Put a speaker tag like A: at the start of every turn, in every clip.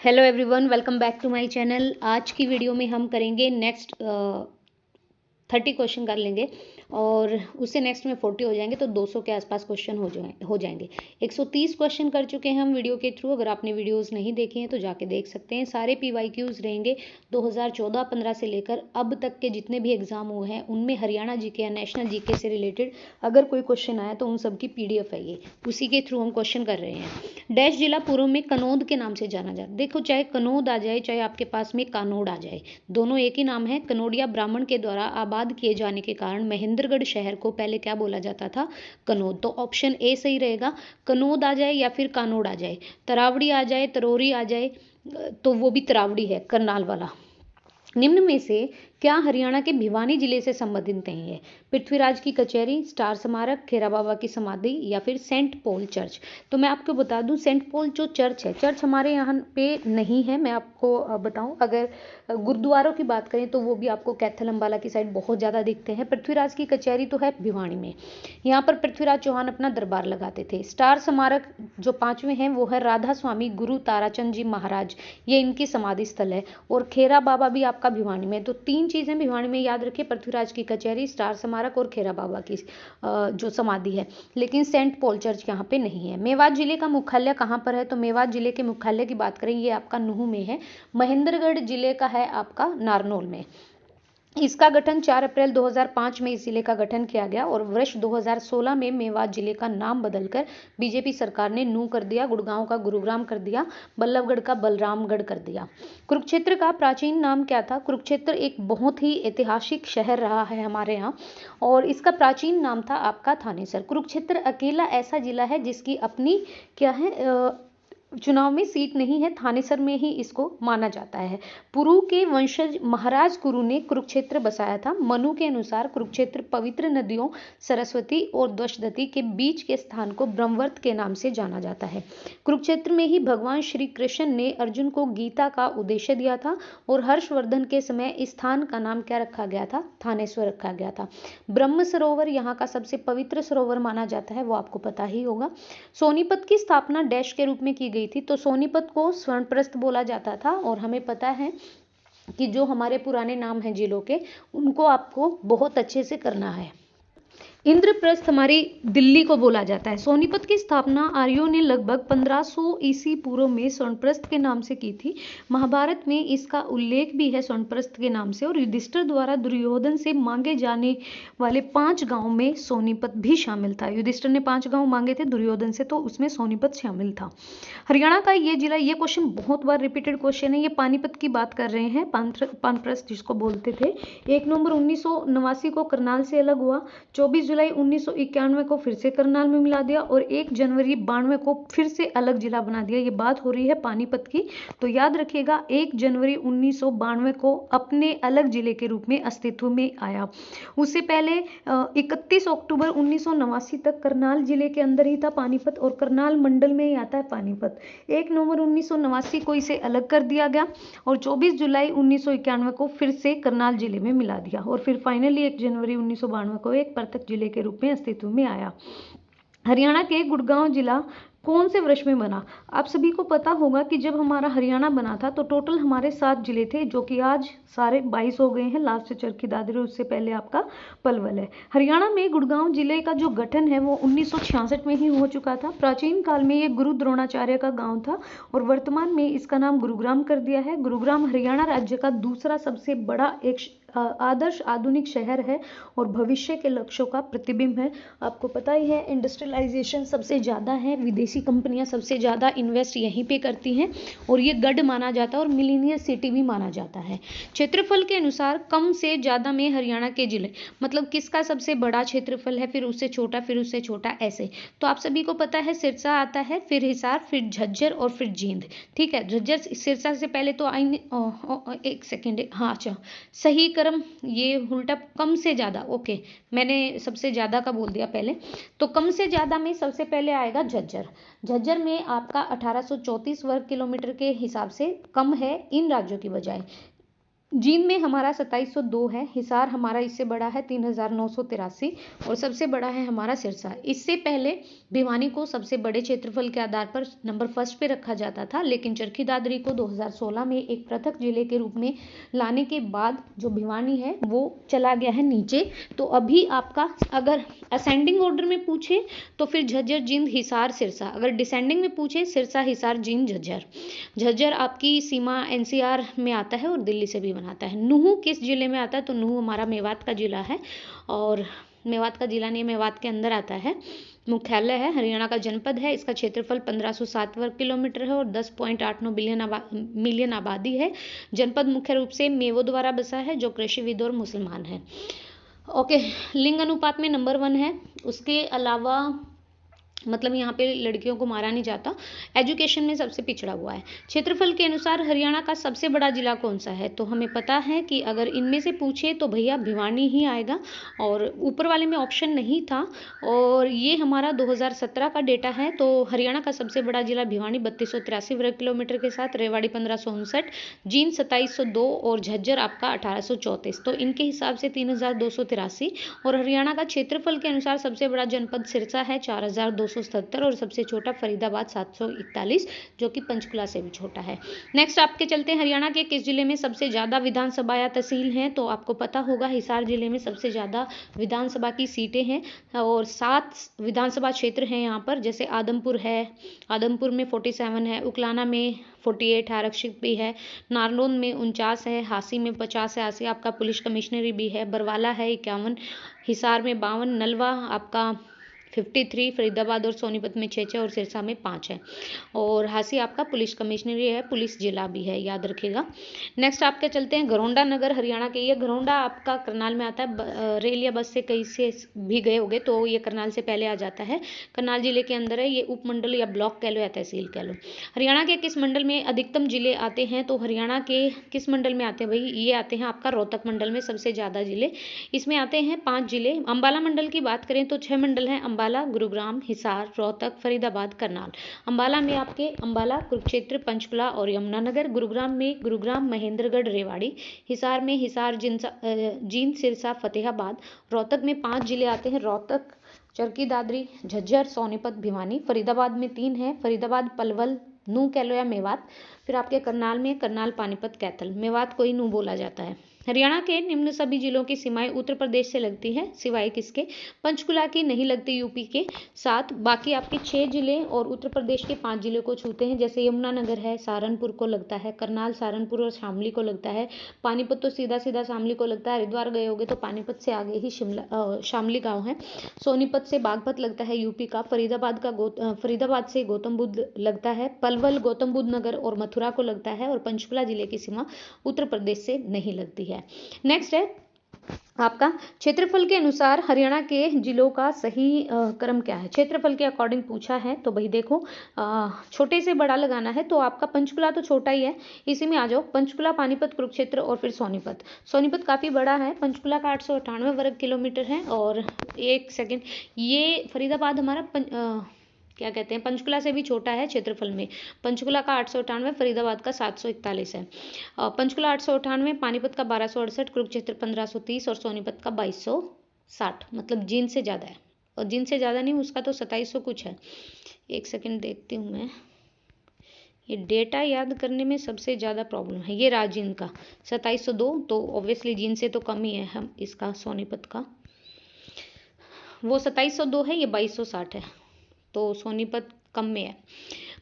A: Hello everyone, welcome back to my channel. आज की video में हम करेंगे नेक्स्ट 30 क्वेश्चन कर लेंगे और उससे नेक्स्ट में 40 हो जाएंगे, तो 200 के आसपास क्वेश्चन हो जाएंगे। 130 क्वेश्चन कर चुके हैं हम वीडियो के थ्रू। अगर आपने वीडियोस नहीं देखी हैं तो जाके देख सकते हैं। सारे PYQs रहेंगे 2014-15 से लेकर अब तक के जितने भी एग्जाम हुए हैं उनमें हरियाणा जीके या नेशनल जीके से रिलेटेड अगर कोई क्वेश्चन आया तो उन सब की PDF है, ये उसी के थ्रू हम क्वेश्चन कर रहे हैं। डैश जिला पूर्व में कनौद के नाम से जाना जाता है। देखो, चाहे कनौद आ जाए चाहे आपके पास में कानोड आ जाए, दोनों एक ही नाम है। कनौडिया ब्राह्मण के द्वारा आबाद किए जाने के कारण महेंद्रगढ़ शहर को पहले क्या बोला जाता था? कनौद। तो ऑप्शन ए सही रहेगा। कनौद आ जाए या फिर कानोड आ जाए, तरावड़ी आ जाए, तरोरी आ जाए, तो वो भी तरावड़ी है, करनाल वाला। निम्न में से क्या हरियाणा के भिवानी जिले से संबंधित नहीं है? पृथ्वीराज की कचहरी, स्टार स्मारक, खेरा बाबा की समाधि या फिर सेंट पॉल चर्च। तो मैं आपको बता दूं, सेंट पॉल जो चर्च है, चर्च हमारे यहाँ पे नहीं है। मैं आपको बताऊं, अगर गुरुद्वारों की बात करें तो वो भी आपको कैथल अम्बाला की साइड बहुत ज़्यादा दिखते हैं। पृथ्वीराज की कचहरी तो है भिवानी में, यहाँ पर पृथ्वीराज चौहान अपना दरबार लगाते थे। स्टार स्मारक जो 5वें हैं वो है राधा स्वामी गुरु ताराचंद जी महाराज, ये इनकी समाधि स्थल है। और खेरा बाबा भी आपका भिवानी में। तो 3 चीज़ें भिवानी में याद रखिए, पृथ्वीराज की कचहरी, स्टार स्मारक और खेरा बाबा की जो समाधि है। लेकिन सेंट पॉल चर्च यहाँ पे नहीं है। मेवात जिले का मुख्यालय कहाँ पर है? तो मेवात जिले के मुख्यालय की बात करें, ये आपका नूह में है। महेंद्रगढ़ जिले का है आपका नारनौल में। इसका गठन 4 अप्रैल 2005 में इस जिले का गठन किया गया और वर्ष 2016 में मेवात जिले का नाम बदलकर बीजेपी सरकार ने नूह कर दिया, गुड़गांव का गुरुग्राम कर दिया, बल्लभगढ़ का बलरामगढ़ कर दिया। कुरुक्षेत्र का प्राचीन नाम क्या था? कुरुक्षेत्र एक बहुत ही ऐतिहासिक शहर रहा है हमारे यहाँ और इसका प्राचीन नाम था आपका थानेसर। कुरुक्षेत्र अकेला ऐसा जिला है जिसकी अपनी क्या है, चुनाव में सीट नहीं है। थानेसर में ही इसको माना जाता है। पुरु के वंशज महाराज कुरु ने कुरुक्षेत्र बसाया था। मनु के अनुसार कुरुक्षेत्र पवित्र नदियों सरस्वती और द्वशदती के बीच के स्थान को ब्रह्मवर्त के नाम से जाना जाता है। कुरुक्षेत्र में ही भगवान श्री कृष्ण ने अर्जुन को गीता का उद्देश्य दिया था और हर्षवर्धन के समय इस स्थान का नाम क्या रखा गया था? थानेश्वर रखा गया था। ब्रह्म सरोवर यहाँ का सबसे पवित्र सरोवर माना जाता है, वो आपको पता ही होगा। सोनीपत की स्थापना डैश के रूप में की गई थी। तो सोनीपत को स्वर्णप्रस्थ बोला जाता था और हमें पता है कि जो हमारे पुराने नाम हैं जिलों के, उनको आपको बहुत अच्छे से करना है। इंद्रप्रस्थ हमारी दिल्ली को बोला जाता है। सोनीपत की स्थापना आर्यों ने लगभग 1500 ईसी पूर्व में स्वर्णप्रस्थ के नाम से की थी। महाभारत में इसका उल्लेख भी है स्वर्णप्रस्थ के नाम से। और युधिष्ठिर द्वारा दुर्योधन से मांगे जाने वाले 5 गांव में सोनीपत भी शामिल था। युधिष्ठिर ने 5 गांव मांगे थे दुर्योधन से, तो उसमें सोनीपत शामिल था। हरियाणा का ये जिला, ये क्वेश्चन बहुत बार रिपीटेड क्वेश्चन है। ये पानीपत की बात कर रहे हैं, पानप्रस्थ जिसको बोलते थे। 1 नवंबर 1989 को करनाल से अलग हुआ। 24 जुलाई 1991 को फिर से करनाल में मिला दिया और 1 जनवरी 92 को फिर से अलग जिला बना दिया। ये बात हो रही है पानीपत की, तो याद रखिएगा 1 जनवरी 1992 को अपने अलग जिले के रूप में अस्तित्व में आया। उससे पहले 31 अक्टूबर 1989 तक करनाल जिले के अंदर ही था पानीपत और करनाल मंडल में ही आता है पानीपत। 1 नवंबर 1989 को इसे अलग कर दिया गया और 24 जुलाई 1991 को फिर से करनाल जिले में मिला दिया और फिर फाइनली 1 जनवरी 1992 को एक पृथक जिले के रूप में अस्तित्व में आया। हरियाणा के गुड़गांव जिला कौन से वर्ष में बना? आप सभी को पता होगा कि जब हमारा हरियाणा बना था तो टोटल हमारे 7 जिले थे, जो कि आज सारे 22 हो गए हैं। लास्ट से चरखी दादरी, उससे पहले आपका पलवल है। हरियाणा में गुड़गांव जिले का जो गठन है वो 1966 में ही हो चुका था। प्राचीन काल में ये गुरु द्रोणाचार्य का गांव था और वर्तमान में इसका नाम गुरुग्राम कर दिया है। गुरुग्राम हरियाणा राज्य का दूसरा सबसे बड़ा एक आदर्श आधुनिक शहर है और भविष्य के लक्ष्यों का प्रतिबिंब है। आपको पता ही है, इंडस्ट्रियलाइजेशन सबसे ज़्यादा है, विदेशी कंपनियां सबसे ज़्यादा इन्वेस्ट यहीं पे करती हैं और ये गढ़ माना जाता है और मिलीनियर सिटी भी माना जाता है। क्षेत्रफल के अनुसार कम से ज़्यादा में हरियाणा के जिले, मतलब किसका सबसे बड़ा क्षेत्रफल है, फिर उससे छोटा, फिर उससे छोटा, ऐसे। तो आप सभी को पता है सिरसा आता है, फिर हिसार, फिर झज्जर और फिर जींद। ठीक है, झज्जर सिरसा से पहले तो आई, एक सेकेंड, हाँ अच्छा, सही क्रम ये उल्टा, कम से ज़्यादा, ओके, मैंने सबसे ज़्यादा का बोल दिया पहले। तो कम से ज़्यादा में सबसे पहले आएगा झज्जर। झज्जर में आपका 1834 वर्ग किलोमीटर के हिसाब से कम है इन राज्यों की बजाय। जींद में हमारा 2702 है, हिसार हमारा इससे बड़ा है 3983 और सबसे बड़ा है हमारा सिरसा। इससे पहले भिवानी को सबसे बड़े क्षेत्रफल के आधार पर नंबर फर्स्ट पे रखा जाता था, लेकिन चरखी दादरी को 2016 में एक पृथक जिले के रूप में लाने के बाद जो भिवानी है वो चला गया है नीचे। तो अभी आपका अगर असेंडिंग ऑर्डर में पूछे तो फिर झज्जर, जींद, हिसार, सिरसा। अगर डिसेंडिंग में पूछे सिरसा, हिसार, जींद, झज्जर। झज्जर आपकी सीमा एनसीआर में आता है और दिल्ली से भी बनाता है। नूह किस जिले में आता है? तो नूह हमारा मेवात का जिला है, और मेवात का जिला नहीं, मेवात के अंदर आता है। मुख्यालय है, हरियाणा का जनपद है। इसका क्षेत्रफल 1507 वर्ग किलोमीटर है और 10.89 मिलियन आबादी है। जनपद मुख्य रूप से मेवो द्वारा बसा है, जो कृषिविद और मुसलमान है। ओके, लिंग अनुपात में नंबर 1 है। उसके अलावा मतलब यहाँ पे लड़कियों को मारा नहीं जाता। एजुकेशन में सबसे पिछड़ा हुआ है। क्षेत्रफल के अनुसार हरियाणा का सबसे बड़ा जिला कौन सा है? तो हमें पता है कि अगर इनमें से पूछे तो भैया भिवानी ही आएगा, और ऊपर वाले में ऑप्शन नहीं था। और ये हमारा 2017 का डेटा है। तो हरियाणा का सबसे बड़ा जिला भिवानी 3283 वर्ग किलोमीटर के साथ, रेवाड़ी 1559, जींद 2702 और झज्जर आपका 1834। तो इनके हिसाब से 3283। और हरियाणा का क्षेत्रफल के अनुसार सबसे बड़ा जनपद सिरसा है 4277 और सबसे छोटा फरीदाबाद 741, जो कि पंचकुला से भी छोटा है। नेक्स्ट आपके चलते हैं, हरियाणा के किस जिले में सबसे ज़्यादा विधानसभा या तहसील हैं? तो आपको पता होगा हिसार जिले में सबसे ज़्यादा विधानसभा की सीटें हैं और 7 विधानसभा क्षेत्र हैं यहाँ पर। जैसे आदमपुर है, आदमपुर में 47 है, उकलाना में 48 आरक्षित भी है, नारनौल में 49 है, हासी में 50 है, हासी आपका पुलिस कमिश्नरी भी है, बरवाला है 51, हिसार में 52, नलवा आपका 53, फरीदाबाद और सोनीपत में 6 और सिरसा में 5 है। और हासी आपका पुलिस कमिश्नरी है, पुलिस जिला भी है, याद रखिएगा। नेक्स्ट आपके चलते हैं, घरौंडा नगर हरियाणा के। ये घरौंडा आपका करनाल में आता है। रेल या बस से कहीं से भी गए होगे तो ये करनाल से पहले आ जाता है। करनाल जिले के अंदर है। ये उपमंडल या ब्लॉक कह लो या तहसील कह लो। हरियाणा के किस मंडल में अधिकतम जिले आते हैं? तो हरियाणा के किस मंडल में आते हैं भाई? ये आते हैं आपका रोहतक मंडल में सबसे ज़्यादा जिले। इसमें आते हैं 5 जिले। अम्बाला मंडल की बात करें तो 6 मंडल हैं, अम्बाला, गुरुग्राम, हिसार, रोहतक, फरीदाबाद, करनाल। अम्बाला में आपके अम्बाला, कुरुक्षेत्र, पंचकुला और यमुनानगर। गुरुग्राम में गुरुग्राम, महेंद्रगढ़, रेवाड़ी। हिसार में हिसार, जींद, सिरसा, फतेहाबाद। रोहतक में 5 जिले आते हैं, रोहतक, चरखी दादरी, झज्जर, सोनीपत, भिवानी। फरीदाबाद में 3 हैं, फरीदाबाद, पलवल, नूह कह लो या मेवात। फिर आपके करनाल में करनाल, पानीपत, कैथल। मेवात को ही नूह बोला जाता है। हरियाणा के निम्न सभी जिलों की सीमाएं उत्तर प्रदेश से लगती हैं, सिवाय किसके? पंचकुला की नहीं लगती यूपी के साथ। बाकी आपके 6 जिले और उत्तर प्रदेश के 5 जिले को छूते हैं। जैसे यमुनानगर है, सहारनपुर को लगता है, करनाल सहारनपुर और शामली को लगता है, पानीपत तो सीधा सीधा शामली को लगता है। हरिद्वार गए होगे तो पानीपत से आगे ही शामली गाँव है। सोनीपत से बागपत लगता है यूपी का। फरीदाबाद से गौतम बुद्ध लगता है। पलवल गौतम बुद्ध नगर और मथुरा को लगता है। और पंचकुला जिले की सीमा उत्तर प्रदेश से नहीं लगती है। नेक्स्ट है आपका क्षेत्रफल के अनुसार हरियाणा के जिलों का सही क्रम क्या है? क्षेत्रफल के अकॉर्डिंग पूछा है तो भाई देखो, छोटे से बड़ा लगाना है तो आपका पंचकुला तो छोटा ही है, इसी में आ जाओ। पंचकुला, पानीपत, कुरुक्षेत्र और फिर सोनीपत। सोनीपत काफ़ी बड़ा है, पंचकुला का 898 वर्ग किलोमीटर है। और एक सेकेंड, ये फरीदाबाद हमारा क्या कहते हैं, पंचकुला से भी छोटा है क्षेत्रफल में। पंचकुला का 898, फरीदाबाद का 741 है। पंचकुला 898, पानीपत का 1268, कुरुक्षेत्र 1530 और सोनीपत का 2260। मतलब जींद से ज़्यादा है, और जींद से ज़्यादा नहीं, उसका तो 2700 कुछ है। एक सेकेंड देखती हूँ मैं, ये डेटा याद करने में सबसे ज़्यादा प्रॉब्लम है। ये जींद का 2702, तो ऑब्वियसली जींद से तो कम ही है हम इसका, सोनीपत का वो 2702 है, ये 2260 है, तो सोनीपत कम में है।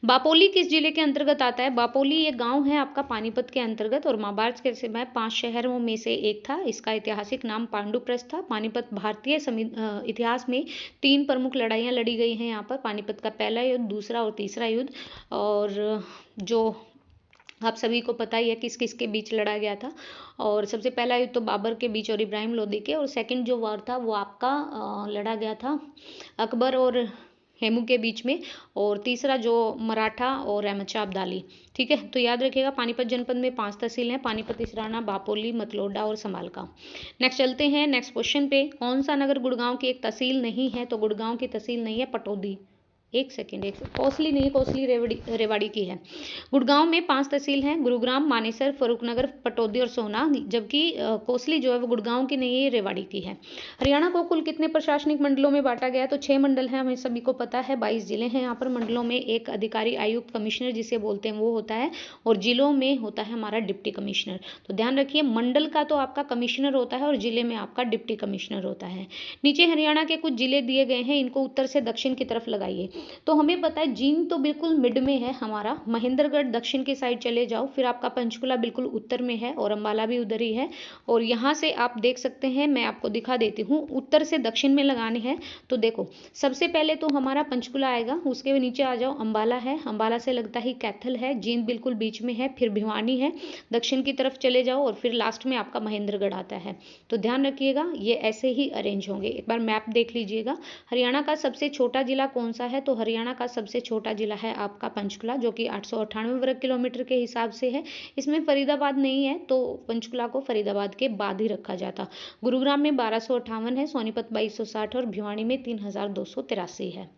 A: बापोली किस जिले के अंतर्गत आता है? बापोली ये गांव है आपका पानीपत के अंतर्गत, और महाभारत के समय 5 शहरों में से एक था। इसका ऐतिहासिक नाम पांडुप्रस्थ था। पानीपत भारतीय इतिहास में 3 प्रमुख लड़ाइयाँ लड़ी गई हैं यहाँ पर। पानीपत का पहला युद्ध, दूसरा और तीसरा युद्ध, और जो आप सभी को पता ही है किस किस के बीच लड़ा गया था। और सबसे पहला युद्ध तो बाबर के बीच और इब्राहिम लोदी के, और सेकंड जो वार था वो आपका लड़ा गया था अकबर और हेमू के बीच में, और तीसरा जो मराठा और अहमद शाह अब्दाली। ठीक है, तो याद रखिएगा पानीपत जनपद में 5 तहसील हैं, पानीपत, इसराना, बापोली, मतलोडा और समालका। नेक्स्ट चलते हैं नेक्स्ट क्वेश्चन पे। कौन सा नगर गुड़गांव की एक तहसील नहीं है? तो गुड़गांव की तहसील नहीं है, पटौदी। एक सेकेंड कोसली नहीं, कोसली रेवाड़ी की है। गुड़गांव में 5 तहसील हैं, गुरुग्राम, मानेसर, फरुखनगर, पटौदी और सोहना, जबकि कोसली जो है वो गुड़गांव की नहीं है, रेवाड़ी की है। हरियाणा को कुल कितने प्रशासनिक मंडलों में बांटा गया है? तो 6 मंडल हैं, हमें सभी को पता है। 22 जिले हैं यहाँ पर। मंडलों में एक अधिकारी, आयुक्त, कमिश्नर जिसे बोलते हैं वो होता है, और जिलों में होता है हमारा डिप्टी कमिश्नर। तो ध्यान रखिए, मंडल का तो आपका कमिश्नर होता है और जिले में आपका डिप्टी कमिश्नर होता है। नीचे हरियाणा के कुछ जिले दिए गए हैं, इनको उत्तर से दक्षिण की तरफ लगाइए। तो हमें पता है जींद तो बिल्कुल मिड में है हमारा, महेंद्रगढ़ दक्षिण की साइड चले जाओ, फिर आपका पंचकुला बिल्कुल उत्तर में है और अंबाला भी उधर ही है। और यहाँ से आप देख सकते हैं, मैं आपको दिखा देती हूँ, उत्तर से दक्षिण में लगाने हैं। तो देखो, सबसे पहले तो हमारा पंचकुला आएगा, उसके नीचे आ जाओ अंबाला है, अंबाला से लगता ही कैथल है, जींद बिल्कुल बीच में है, फिर भिवानी है, दक्षिण की तरफ चले जाओ और फिर लास्ट में आपका महेंद्रगढ़ आता है। तो ध्यान रखिएगा, ये ऐसे ही अरेंज होंगे। एक बार मैप देख लीजिएगा। हरियाणा का सबसे छोटा जिला कौन सा है? तो हरियाणा का सबसे छोटा जिला है आपका पंचकुला, जो कि 898 वर्ग किलोमीटर के हिसाब से है। इसमें फरीदाबाद नहीं है, तो पंचकुला को फरीदाबाद के बाद ही रखा जाता। गुरुग्राम में 1258 है, सोनीपत 2260 और भिवानी में 3283 है।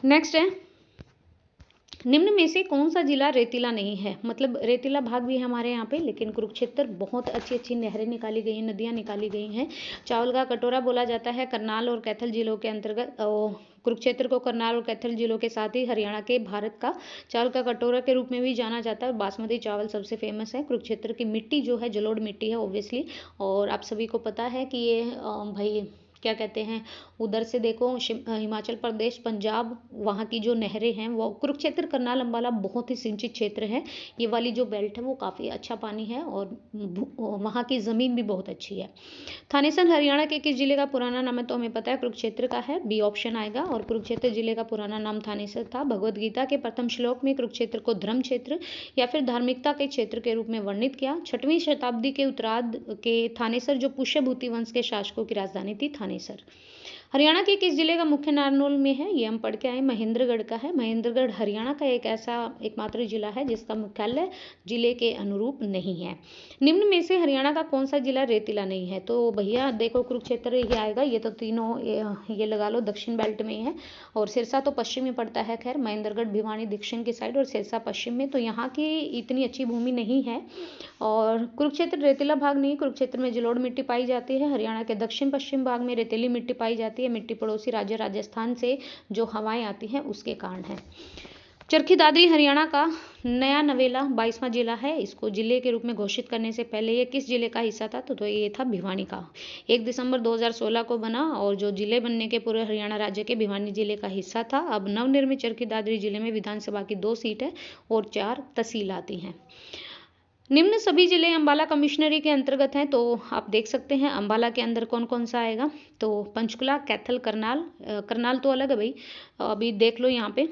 A: नेक्स्ट है, निम्न में से कौन सा जिला रेतीला नहीं है? मतलब रेतीला भाग भी है हमारे यहाँ पे, लेकिन कुरुक्षेत्र बहुत अच्छी अच्छी नहरें निकाली गई हैं, नदियाँ निकाली गई हैं। चावल का कटोरा बोला जाता है करनाल और कैथल जिलों के अंतर्गत। कुरुक्षेत्र को करनाल और कैथल जिलों के साथ ही हरियाणा के भारत का चावल का कटोरा के रूप में भी जाना जाता है। बासमती चावल सबसे फेमस है। कुरुक्षेत्र की मिट्टी जो है जलोढ़ मिट्टी है ऑब्वियसली, और आप सभी को पता है कि ये भाई क्या कहते हैं, उधर से देखो हिमाचल प्रदेश, पंजाब, वहाँ की जो नहरें हैं वो कुरुक्षेत्र, करनाल, अंबाला बहुत ही सिंचित क्षेत्र है। ये वाली जो बेल्ट है वो काफ़ी अच्छा पानी है और वहाँ की ज़मीन भी बहुत अच्छी है। थानेसर हरियाणा के किस जिले का पुराना नाम है? तो हमें पता है कुरुक्षेत्र का है, बी ऑप्शन आएगा। और कुरुक्षेत्र जिले का पुराना नाम थानेसर था। भगवद गीता के प्रथम श्लोक में कुरुक्षेत्र को धर्म क्षेत्र या फिर धार्मिकता के क्षेत्र के रूप में वर्णित किया। 6वीं शताब्दी के उत्तरार्ध के थानेसर जो पुष्यभूति वंश के शासकों की राजधानी थी, थानेसर। हरियाणा के किस जिले का मुख्य नारनौल में है? ये हम पढ़ के आए, महेंद्रगढ़ का है। महेंद्रगढ़ हरियाणा का एक ऐसा एकमात्र जिला है जिसका मुख्यालय जिले के अनुरूप नहीं है। निम्न में से हरियाणा का कौन सा जिला रेतीला नहीं है? तो भैया देखो, कुरुक्षेत्र ही आएगा। ये तो तीनों ये लगा लो दक्षिण बेल्ट में है, और सिरसा तो पश्चिम में पड़ता है। खैर, महेंद्रगढ़ भिवानी दक्षिण की साइड और सिरसा पश्चिम में, तो यहाँ की इतनी अच्छी भूमि नहीं है। और कुरुक्षेत्र रेतीला भाग नहीं, कुरुक्षेत्र में जलोढ़ मिट्टी पाई जाती है। हरियाणा के दक्षिण पश्चिम भाग में रेतीली मिट्टी पाई जाती है। मिट्टी पड़ोसी राज्य राजस्थान से जो हवाएं आती हैं उसके कारण है। चरखी दादरी हरियाणा का नया नवेला 22वां जिला है। इसको जिले के रूप में घोषित करने से पहले ये किस जिले का हिस्सा था? तो ये था भिवानी का। 1 दिसंबर 2016 को बना, और जो जिले बनने के पूरे हरियाणा राज्य के भिवानी जिले का हिस्सा था। अब नवनिर्मित चरखी दादरी जिले में विधानसभा की 2 सीट है और 4 तहसील आती हैं। निम्न सभी जिले अंबाला कमिश्नरी के अंतर्गत हैं। तो आप देख सकते हैं अंबाला के अंदर कौन कौन सा आएगा। तो पंचकुला, कैथल, करनाल, करनाल तो अलग है भाई, अभी देख लो यहाँ पे।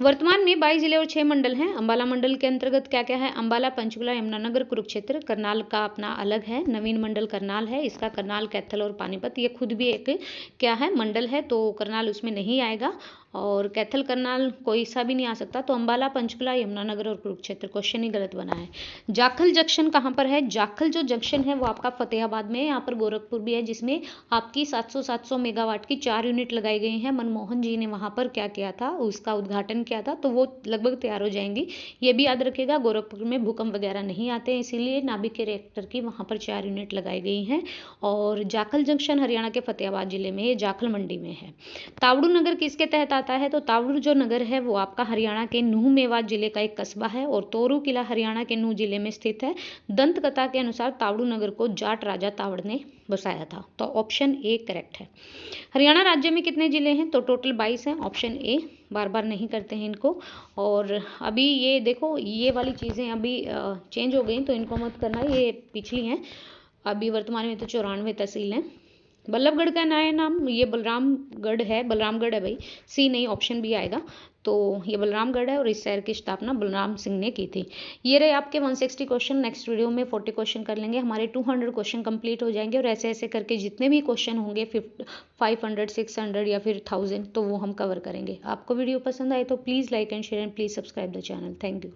A: वर्तमान में 22 जिले और 6 मंडल हैं। अंबाला मंडल के अंतर्गत क्या क्या है? अंबाला, पंचकुला, यमुनानगर, कुरुक्षेत्र। करनाल का अपना अलग है, नवीन मंडल करनाल है। इसका करनाल, कैथल और पानीपत ये खुद भी एक क्या है, मंडल है, तो करनाल उसमें नहीं आएगा। और कैथल, करनाल कोई सा भी नहीं आ सकता। तो अंबाला, पंचकुला, यमुनानगर और कुरुक्षेत्र। क्वेश्चन ही गलत बना है। जाखल जंक्शन कहाँ पर है? जाखल जो जंक्शन है वो आपका फतेहाबाद में है। यहाँ पर गोरखपुर भी है, जिसमें आपकी 700 मेगावाट की 4 यूनिट लगाई गई हैं। मनमोहन जी ने वहाँ पर क्या किया था, उसका उद्घाटन किया था, तो वो लगभग तैयार हो जाएंगी। ये भी याद रखिएगा, गोरखपुर में भूकंप वगैरह नहीं आते हैं, इसीलिए नाभिक के रिएक्टर की वहाँ पर 4 यूनिट लगाई गई हैं। और जाखल जंक्शन हरियाणा के फतेहाबाद जिले में, ये जाखल मंडी में है। तावड़ू नगर किसके तहत आता है? तो तावड़ू जो नगर है वो आपका हरियाणा के नूह मेवात जिले का एक कस्बा है, और तोरू किला हरियाणा के नूह जिले में स्थित है। दंत कथा के अनुसार तावड़ू नगर को जाट राजा तावड़ ने बसाया था। तो ऑप्शन ए करेक्ट है। हरियाणा राज्य में कितने जिले हैं? तो टोटल 22 हैं। ऑप्शन ए, बार बार नहीं करते हैं इनको। और अभी ये देखो, ये वाली चीज़ें अभी चेंज हो गई, तो इनको मत करना, ये पिछली हैं। अभी वर्तमान में तो 94 तहसील हैं। बल्लभगढ़ का नया नाम ये बलरामगढ़ है, बलरामगढ़ है भाई, सी नहीं, ऑप्शन बी आएगा। तो ये बलरामगढ़ है और इस शहर की स्थापना बलराम सिंह ने की थी। ये रहे आपके 160 क्वेश्चन। नेक्स्ट वीडियो में 40 क्वेश्चन कर लेंगे, हमारे 200 क्वेश्चन कंप्लीट हो जाएंगे, और ऐसे ऐसे करके जितने भी क्वेश्चन होंगे 500, 600 या फिर 1000, तो वो हम कवर करेंगे। आपको वीडियो पसंद आए तो please like and share and please subscribe the channel. Thank you.